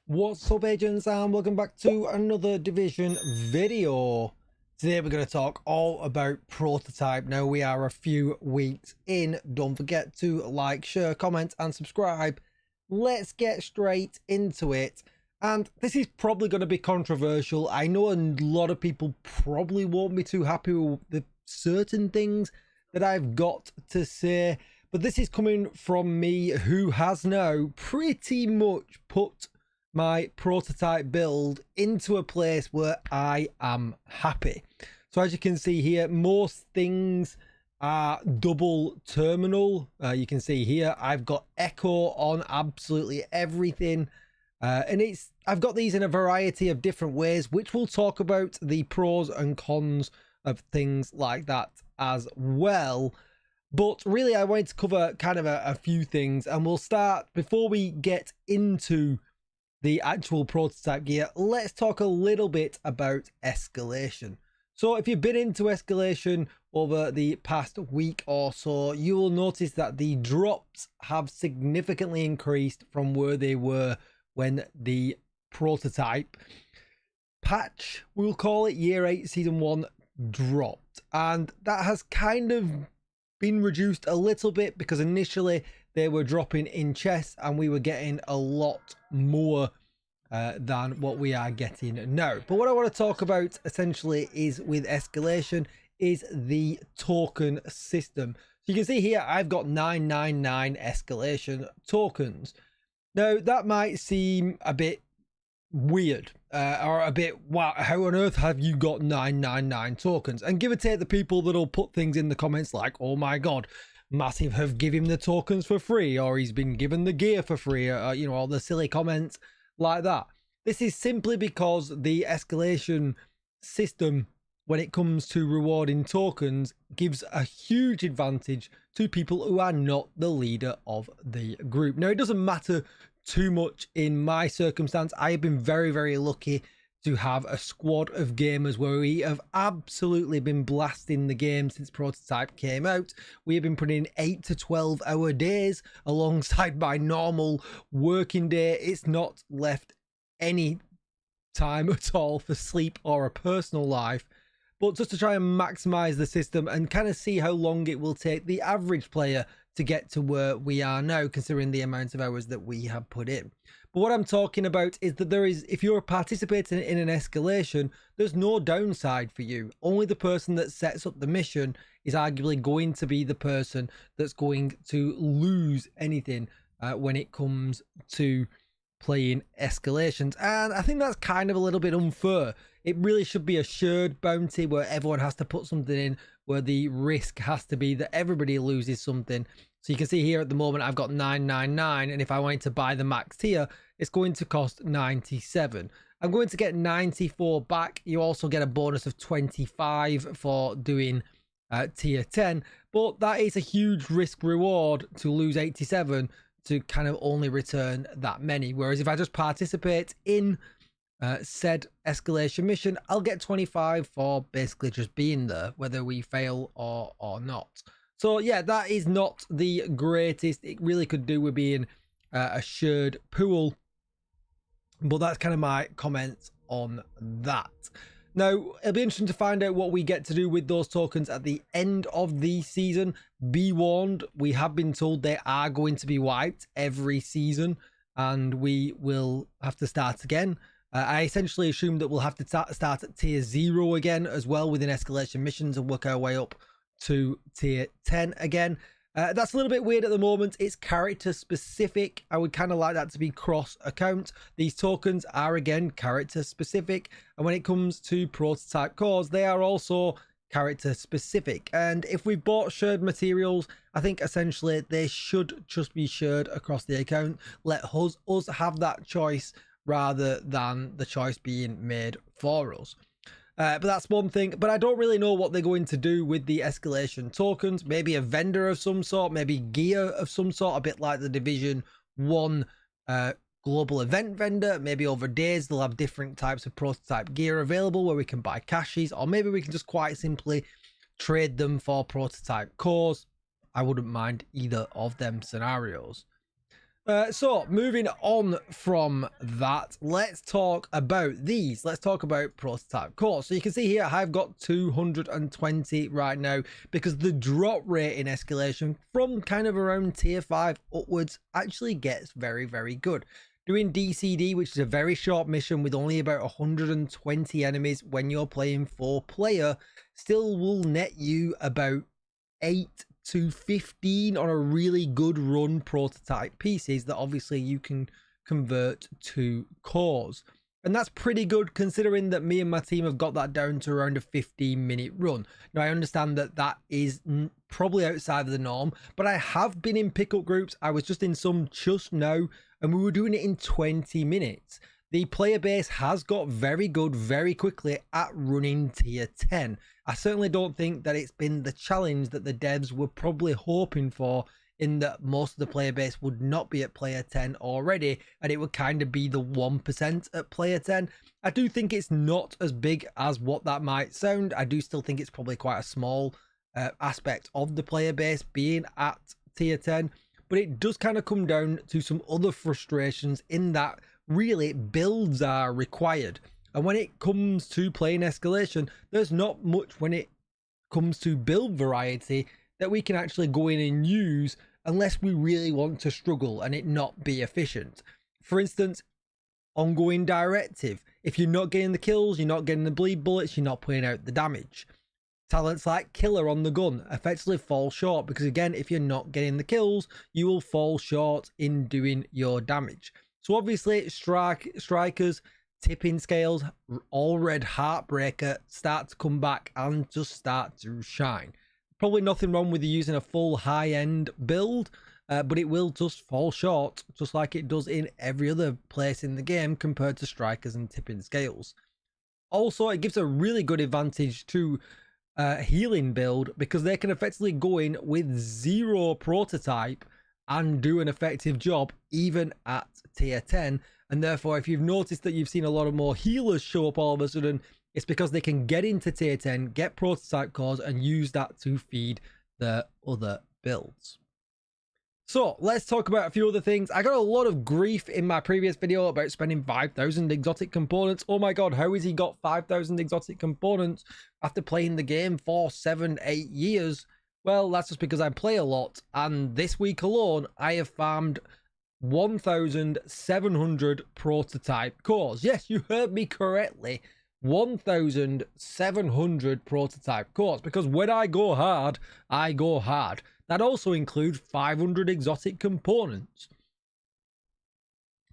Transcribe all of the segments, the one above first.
What's up, agents, and welcome back to another Division video. Today we're going to talk all about Prototype. Now we are a few weeks in. Don't forget to like, share, comment and subscribe. Let's get straight into it. And this is probably going to be controversial. I know a lot of people probably won't be too happy with the certain things that I've got to say, but this is coming from me, who has now pretty much put my Prototype build into a place where I am happy. So as you can see here, most things are double terminal. You can see here I've got echo on absolutely everything, and I've got these in a variety of different ways, which we'll talk about the pros and cons of things like that as well. But really I wanted to cover kind of a few things, and we'll start, before we get into the actual Prototype gear, let's talk a little bit about Escalation. So if you've been into Escalation over the past week or so, you will notice that the drops have significantly increased from where they were when the Prototype patch, we'll call it, year 8 season 1 dropped, and that has kind of been reduced a little bit because initially they were dropping in chests and we were getting a lot more than what we are getting now. But what I want to talk about essentially is, with Escalation, is the token system. So you can see here I've got 999 Escalation tokens. Now that might seem a bit weird, or a bit, wow, how on earth have you got 999 tokens? And give or take the people that'll put things in the comments like, oh my god, Massive have given him the tokens for free, or he's been given the gear for free, you know, all the silly comments like that. This is simply because the Escalation system, when it comes to rewarding tokens, gives a huge advantage to people who are not the leader of the group. Now, it doesn't matter too much in my circumstance. I have been very, very lucky to have a squad of gamers where we have absolutely been blasting the game since Prototype came out. We have been putting in 8 to 12 hour days alongside my normal working day. It's not left any time at all for sleep or a personal life, but just to try and maximize the system and kind of see how long it will take the average player to get to where we are now, considering the amount of hours that we have put in. But what I'm talking about is that if you're participating in an Escalation, there's no downside for you. Only the person that sets up the mission is arguably going to be the person that's going to lose anything when it comes to playing Escalations. And I think that's kind of a little bit unfair. It really should be a shared bounty where everyone has to put something in, where the risk has to be that everybody loses something. So you can see here at the moment I've got 999, and if I wanted to buy the max tier, it's going to cost 97. I'm going to get 94 back. You also get a bonus of 25 for doing tier 10, but that is a huge risk reward to lose 87 to kind of only return that many. Whereas if I just participate in said Escalation mission, I'll get 25 for basically just being there, whether we fail or not. So yeah, that is not the greatest. It really could do with being a shared pool, but that's kind of my comments on that. Now, it'll be interesting to find out what we get to do with those tokens at the end of the season. Be warned, we have been told they are going to be wiped every season, and we will have to start again. I essentially assume that we'll have to start at tier 0 again as well within Escalation missions and work our way up to tier 10 again. That's a little bit weird at the moment. It's character specific. I would kind of like that to be cross account. These tokens are again character specific, and when it comes to Prototype cores, they are also character specific. And if we've bought shared materials, I think essentially they should just be shared across the account. Let us have that choice rather than the choice being made for us. But that's one thing. But I don't really know what they're going to do with the Escalation tokens. Maybe a vendor of some sort, maybe gear of some sort, a bit like the Division 1 global event vendor. Maybe over days they'll have different types of Prototype gear available where we can buy caches, or maybe we can just quite simply trade them for Prototype cores. I wouldn't mind either of them scenarios. So moving on from that, let's talk about these. Let's talk about prototype cores. So you can see here I've got 220 right now because the drop rate in escalation from kind of around tier 5 upwards actually gets very, very good. Doing DCD, which is a very short mission with only about 120 enemies when you're playing 4-player, still will net you about 8 to 15 on a really good run prototype pieces that obviously you can convert to cores. And that's pretty good considering that me and my team have got that down to around a 15-minute run. Now, I understand that that is probably outside of the norm, but I have been in pickup groups. I was just in some just now, and we were doing it in 20 minutes. The player base has got very good very quickly at running tier 10. I certainly don't think that it's been the challenge that the devs were probably hoping for, in that most of the player base would not be at player 10 already, and it would kind of be the 1% at player 10. I do think it's not as big as what that might sound. I do still think it's probably quite a small aspect of the player base being at tier 10, but it does kind of come down to some other frustrations in that really builds are required. And when it comes to playing escalation, there's not much when it comes to build variety that we can actually go in and use unless we really want to struggle and it not be efficient. For instance, ongoing directive. If you're not getting the kills, you're not getting the bleed bullets, you're not putting out the damage. Talents like killer on the gun effectively fall short because, again, if you're not getting the kills, you will fall short in doing your damage. So obviously strikers, tipping scales, all red heartbreaker start to come back and just start to shine. Probably nothing wrong with using a full high-end build, but it will just fall short just like it does in every other place in the game compared to strikers and tipping scales. Also, it gives a really good advantage to healing build because they can effectively go in with 0 prototype and do an effective job even at tier 10. And therefore, if you've noticed that you've seen a lot of more healers show up all of a sudden, it's because they can get into tier 10, get prototype cores, and use that to feed their other builds. So let's talk about a few other things. I got a lot of grief in my previous video about spending 5,000 exotic components. Oh my god, how has he got 5,000 exotic components after playing the game for 7-8 years? Well, that's just because I play a lot, and this week alone I have farmed 1,700 prototype cores. Yes, you heard me correctly. 1,700 prototype cores, because when I go hard, I go hard. That also includes 500 exotic components.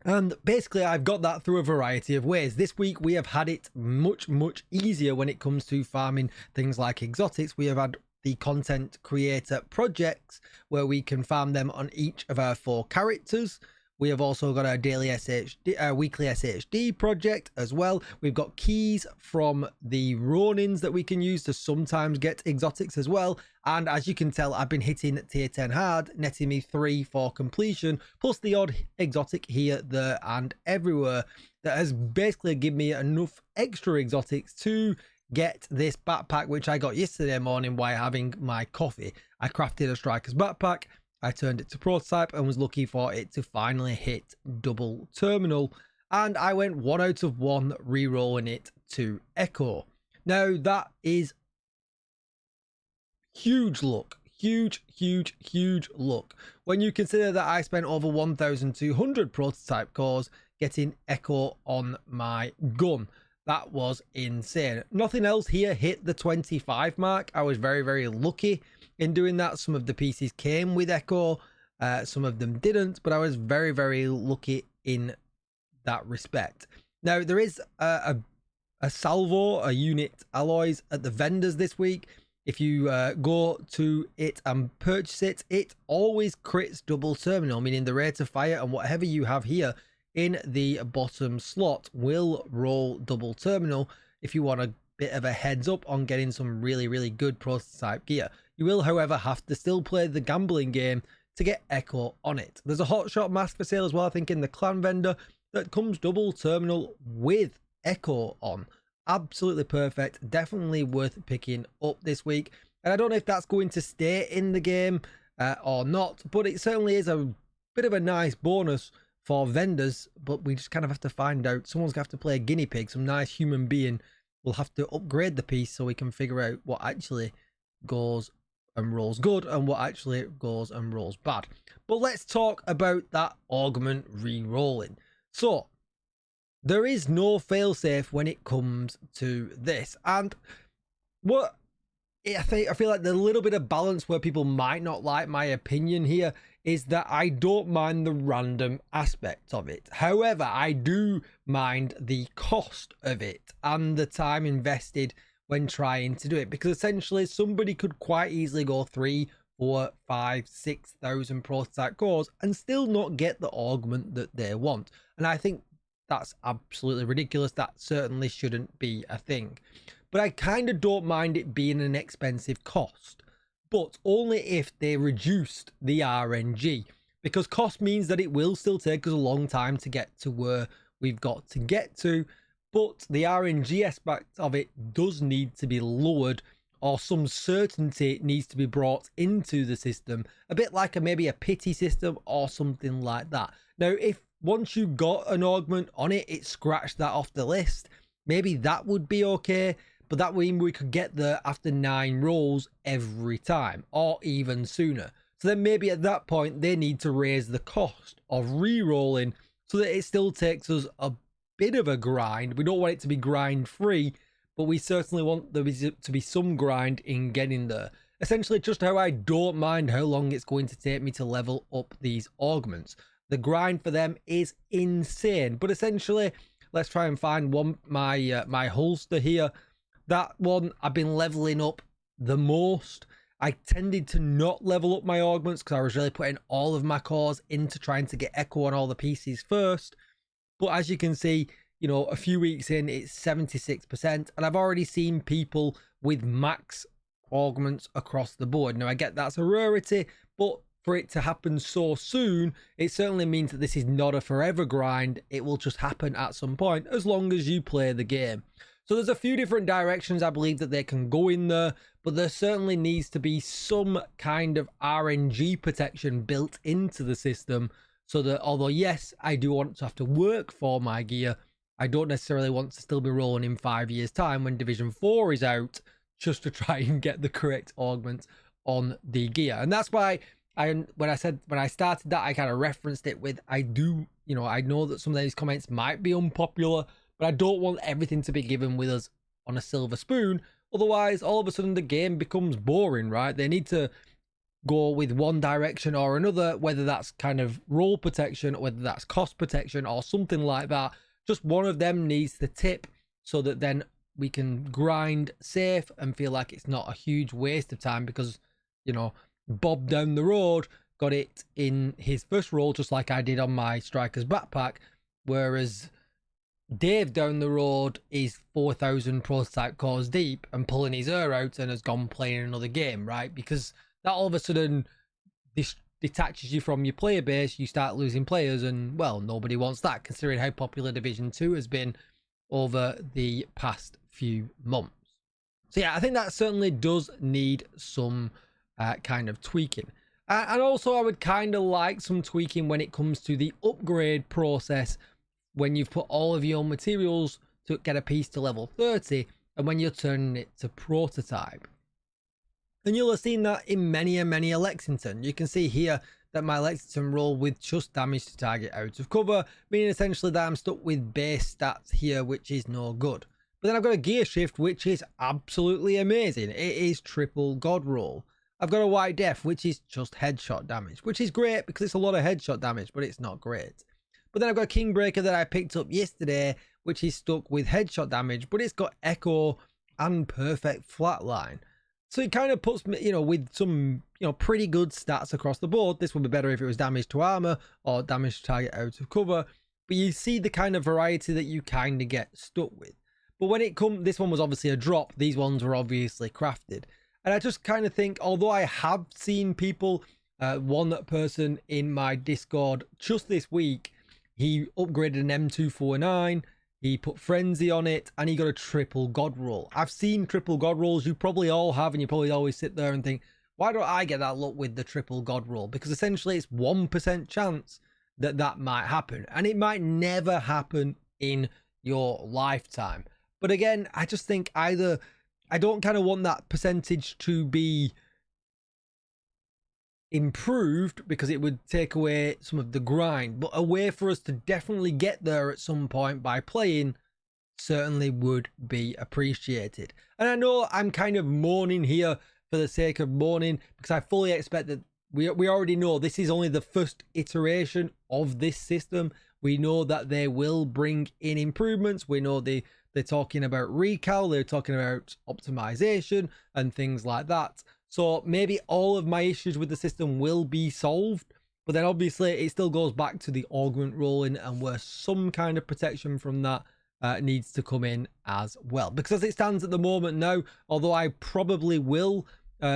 And basically, I've got that through a variety of ways. This week, we have had it much, much easier when it comes to farming things like exotics. We have had the content creator projects where we can farm them on each of our 4 characters. We have also got our daily weekly SHD project as well. We've got keys from the Ronins that we can use to sometimes get exotics as well. And as you can tell, I've been hitting tier 10 hard, netting me 3 for completion, plus the odd exotic here, there, and everywhere. That has basically given me enough extra exotics to get this backpack, which I got yesterday morning while having my coffee. I crafted a striker's backpack. I turned it to prototype and was lucky for it to finally hit double terminal, and I went 1 out of 1 re-rolling it to Echo. Now that is huge luck, huge luck when you consider that I spent over 1,200 prototype cores getting Echo on my gun. That was insane. Nothing else here hit the 25 mark. I was very lucky in doing that. Some of the pieces came with Echo, some of them didn't, but I was very lucky in that respect. Now, there is a salvo, a unit alloys at the vendors this week. If you go to it and purchase it, it always crits double terminal, meaning the rate of fire and whatever you have here in the bottom slot will roll double terminal if you want a bit of a heads up on getting some really good prototype gear. You will, however, have to still play the gambling game to get Echo on it. There's a hotshot mask for sale as well, I think, in the clan vendor that comes double terminal with Echo on. Absolutely perfect. Definitely worth picking up this week. And I don't know if that's going to stay in the game or not, but it certainly is a bit of a nice bonus for vendors, but we just kind of have to find out. Someone's gonna have to play a guinea pig. Some nice human being will have to upgrade the piece so we can figure out what actually goes and rolls good and what actually goes and rolls bad. But let's talk about that augment re-rolling. So there is no failsafe when it comes to this, and what I feel like the little bit of balance where people might not like my opinion here is that I don't mind the random aspect of it. However, I do mind the cost of it and the time invested when trying to do it, because essentially somebody could quite easily go 3, 4, 5, 6,000 prototype cores and still not get the augment that they want. And I think that's absolutely ridiculous. That certainly shouldn't be a thing. But I kind of don't mind it being an expensive cost, but only if they reduced the RNG, because cost means that it will still take us a long time to get to where we've got to get to, but the RNG aspect of it does need to be lowered, or some certainty needs to be brought into the system, a bit like maybe a pity system or something like that. Now, if once you got an augment on it, it scratched that off the list, maybe that would be okay. But that would mean we could get there after 9 rolls every time, or even sooner. So then maybe at that point, they need to raise the cost of re-rolling so that it still takes us a bit of a grind. We don't want it to be grind free, but we certainly want there to be some grind in getting there. Essentially, just how I don't mind how long it's going to take me to level up these augments. The grind for them is insane. But essentially, let's try and find my holster here. That one I've been leveling up the most. I tended to not level up my augments because I was really putting all of my cores into trying to get echo on all the pieces first. But as you can see, you know, a few weeks in, it's 76%. And I've already seen people with max augments across the board. Now, I get that's a rarity, but for it to happen so soon, it certainly means that this is not a forever grind. It will just happen at some point as long as you play the game. So there's a few different directions I believe that they can go in there, but there certainly needs to be some kind of RNG protection built into the system so that, although yes, I do want to have to work for my gear, I don't necessarily want to still be rolling in 5 years' time when Division 4 is out just to try and get the correct augment on the gear. And that's why when I started that, I kind of referenced it with, I know that some of these comments might be unpopular, but I don't want everything to be given with us on a silver spoon. Otherwise, all of a sudden, the game becomes boring, right? They need to go with one direction or another, whether that's kind of role protection, or whether that's cost protection or something like that. Just one of them needs to tip so that then we can grind safe and feel like it's not a huge waste of time because, you know, Bob down the road got it in his first roll, just like I did on my Striker's backpack, whereas Dave down the road is 4,000 prototype cores deep and pulling his hair out and has gone playing another game, right? Because that all of a sudden detaches you from your player base, you start losing players, and well, nobody wants that considering how popular Division 2 has been over the past few months. So yeah, I think that certainly does need some kind of tweaking. And also I would kind of like some tweaking when it comes to the upgrade process when you've put all of your materials to get a piece to level 30 and when you're turning it to prototype. And you'll have seen that in many and many a Lexington. You can see here that my Lexington roll with just damage to target out of cover, meaning essentially that I'm stuck with base stats here, which is no good. But then I've got a gear shift, which is absolutely amazing. It is triple god roll. I've got a white def, which is just headshot damage, which is great because it's a lot of headshot damage, but it's not great. But then I've got a Kingbreaker that I picked up yesterday, which is stuck with headshot damage, but it's got echo and perfect flatline. So it kind of puts me, with some, pretty good stats across the board. This would be better if it was damage to armor or damage to target out of cover. But you see the kind of variety that you kind of get stuck with. But when it comes, this one was obviously a drop. These ones were obviously crafted. And I just kind of think, although I have seen people, one person in my Discord just this week, he upgraded an M249, he put Frenzy on it, and he got a triple god roll. I've seen triple god rolls, you probably all have, and you probably always sit there and think, Why don't I get that luck with the triple god roll? Because essentially it's 1% chance that that might happen, and it might never happen in your lifetime. But again, I just think either I don't kind of want that percentage to be improved because it would take away some of the grind, but a way for us to definitely get there at some point by playing certainly would be appreciated. And I know I'm kind of moaning here for the sake of moaning, because I fully expect that we already know this is only the first iteration of this system. We know that they will bring in improvements. We know they're talking about recal, they're talking about optimization and things like that. So maybe all of my issues with the system will be solved, but then obviously it still goes back to the augment rolling, and where some kind of protection from that needs to come in as well. Because as it stands at the moment now, although I probably will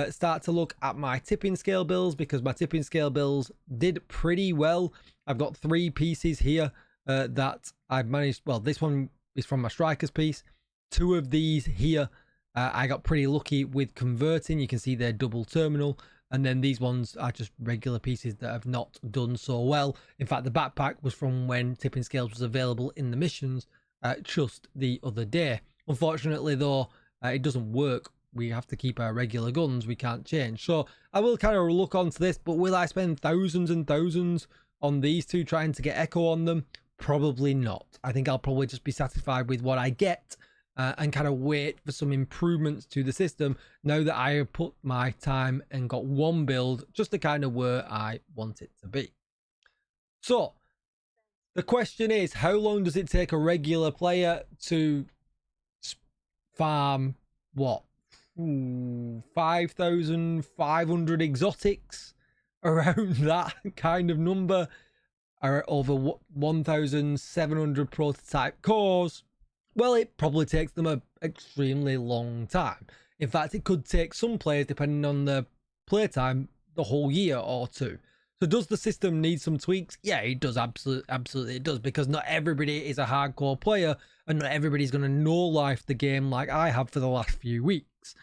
start to look at my tipping scale bills, because my tipping scale bills did pretty well. I've got 3 pieces here that I've managed. Well, this one is from my strikers piece. 2 of these here I got pretty lucky with converting. You can see they're double terminal, and then these ones are just regular pieces that have not done so well. In fact, the backpack was from when tipping scales was available in the missions just the other day. Unfortunately though, it doesn't work. We have to keep our regular guns, we can't change. So I will kind of look onto this, but will I spend thousands and thousands on these 2 trying to get echo on them? Probably not. I think I'll probably just be satisfied with what I get and kind of wait for some improvements to the system now that I have put my time and got one build just to kind of where I want it to be. So the question is, how long does it take a regular player to farm what? 5,500 exotics, around that kind of number, or over 1,700 prototype cores? Well, it probably takes them an extremely long time. In fact, it could take some players, depending on the playtime, the whole year or 2. So does the system need some tweaks? Yeah, it does. Absolutely it does, because not everybody is a hardcore player, and not everybody's going to know life the game like I have for the last few weeks.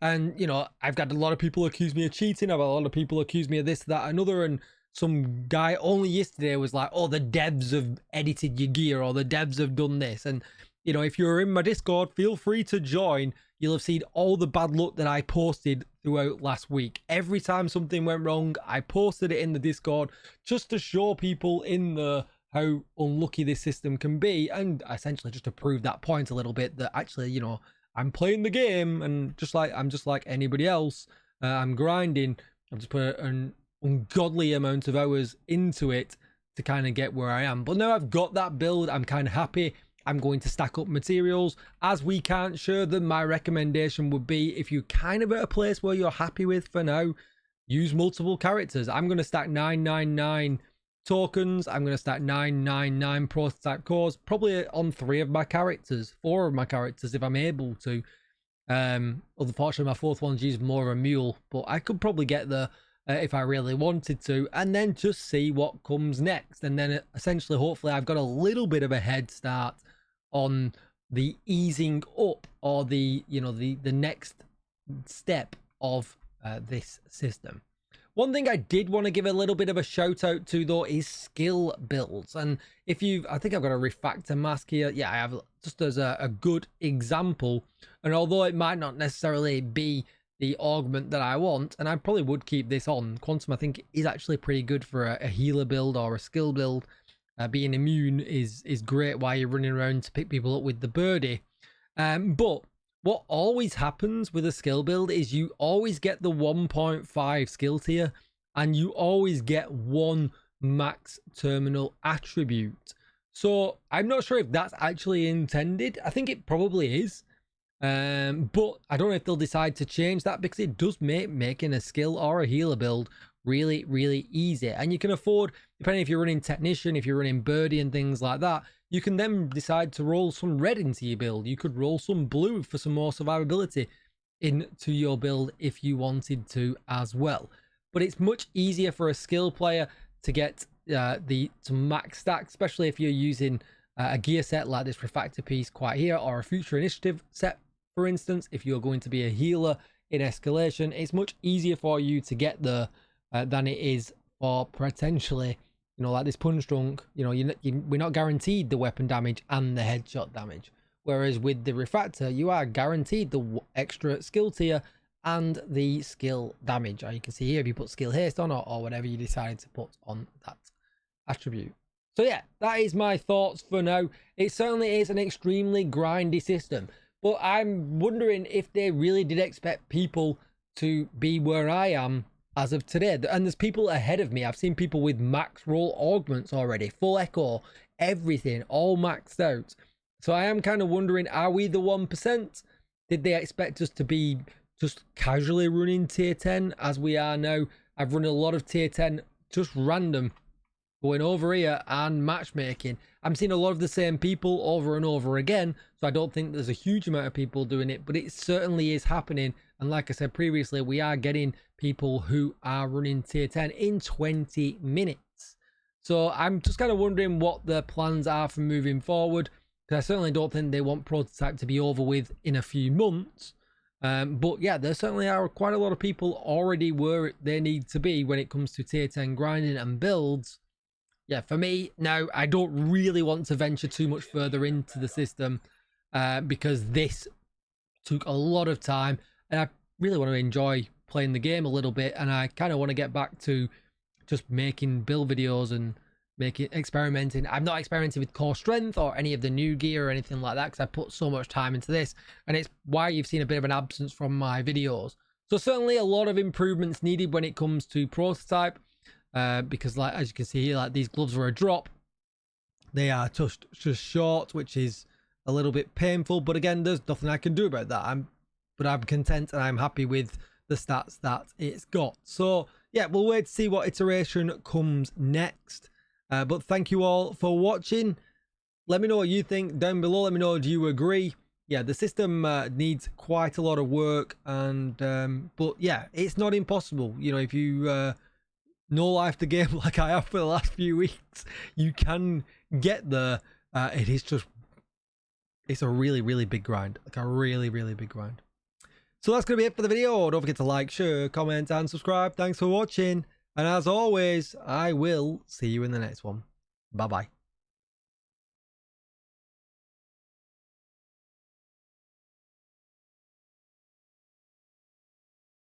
And, you know, I've got a lot of people accuse me of cheating. I've had a lot of people accuse me of this, that, another. And some guy only yesterday was like, oh, the devs have edited your gear, or the devs have done this. And, you know, if you're in my Discord, feel free to join. You'll have seen all the bad luck that I posted throughout last week. Every time something went wrong, I posted it in the Discord just to show people in the how unlucky this system can be, and essentially just to prove that point a little bit, that actually, you know, I'm playing the game, and I'm just like anybody else. I'm grinding. I've just put an ungodly amount of hours into it to kind of get where I am. But now I've got that build, I'm kind of happy. I'm going to stack up materials as we can't share them. My recommendation would be, if you're kind of at a place where you're happy with for now, use multiple characters. I'm going to stack 999 tokens. I'm going to stack 999 prototype cores, probably on 3 of my characters, 4 of my characters if I'm able to. Unfortunately, my 4th one's used more of a mule, but I could probably get there if I really wanted to, and then just see what comes next. And then essentially, hopefully, I've got a little bit of a head start on the easing up, or the, you know, the next step of this system. One thing I did want to give a little bit of a shout out to though is skill builds. And if you've, I think I've got a refactor mask here. Yeah, I have, just as a good example. And although it might not necessarily be the augment that I want, and I probably would keep this on, Quantum I think is actually pretty good for a healer build or a skill build. Being immune is great while you're running around to pick people up with the birdie. But what always happens with a skill build is you always get the 1.5 skill tier, and you always get 1 max terminal attribute. So I'm not sure if that's actually intended. I think it probably is. But I don't know if they'll decide to change that, because it does make making a skill or a healer build really, really easy. And you can afford, depending if you're running technician, if you're running birdie and things like that, you can then decide to roll some red into your build. You could roll some blue for some more survivability into your build if you wanted to as well. But it's much easier for a skill player to get to max stack, especially if you're using a gear set like this refactor piece quite here, or a future initiative set, for instance. If you're going to be a healer, in Escalation, it's much easier for you to get there than it is for potentially, you know, like this punch drunk. You know, we're not guaranteed the weapon damage and the headshot damage. Whereas with the refractor, you are guaranteed the extra skill tier and the skill damage. You can see here, if you put skill haste on or whatever you decided to put on that attribute. So yeah, that is my thoughts for now. It certainly is an extremely grindy system, but I'm wondering if they really did expect people to be where I am as of today. And there's people ahead of me. I've seen people with max roll augments already, full echo, everything, all maxed out. So I am kind of wondering, are we the 1%? Did they expect us to be just casually running tier 10 as we are now? I've run a lot of tier 10 just random, going over here and matchmaking. I'm seeing a lot of the same people over and over again, so I don't think there's a huge amount of people doing it, but it certainly is happening. And like I said previously, we are getting people who are running tier 10 in 20 minutes. So I'm just kind of wondering what the plans are for moving forward, because I certainly don't think they want prototype to be over with in a few months. But yeah, there certainly are quite a lot of people already where they need to be when it comes to tier 10 grinding and builds. Yeah, for me, now, I don't really want to venture too much further into the system because this took a lot of time, and I really want to enjoy playing the game a little bit, and I kind of want to get back to just making build videos and experimenting. I'm not experimenting with core strength or any of the new gear or anything like that because I put so much time into this, and it's why you've seen a bit of an absence from my videos. So certainly a lot of improvements needed when it comes to prototype. Because like as you can see here, like these gloves were a drop, they are just short, which is a little bit painful, but again, there's nothing I can do about that. I'm content and I'm happy with the stats that it's got. So yeah, we'll wait to see what iteration comes next, but thank you all for watching. Let me know what you think down below. Let me know, do you agree? Yeah, the system needs quite a lot of work, and but yeah, it's not impossible. You know, if you no life the game like I have for the last few weeks, you can get there. It is just, it's a really big grind, like a really big grind. So that's gonna be it for the video. Don't forget to like, share, comment and subscribe. Thanks for watching, and as always, I will see you in the next one. Bye bye.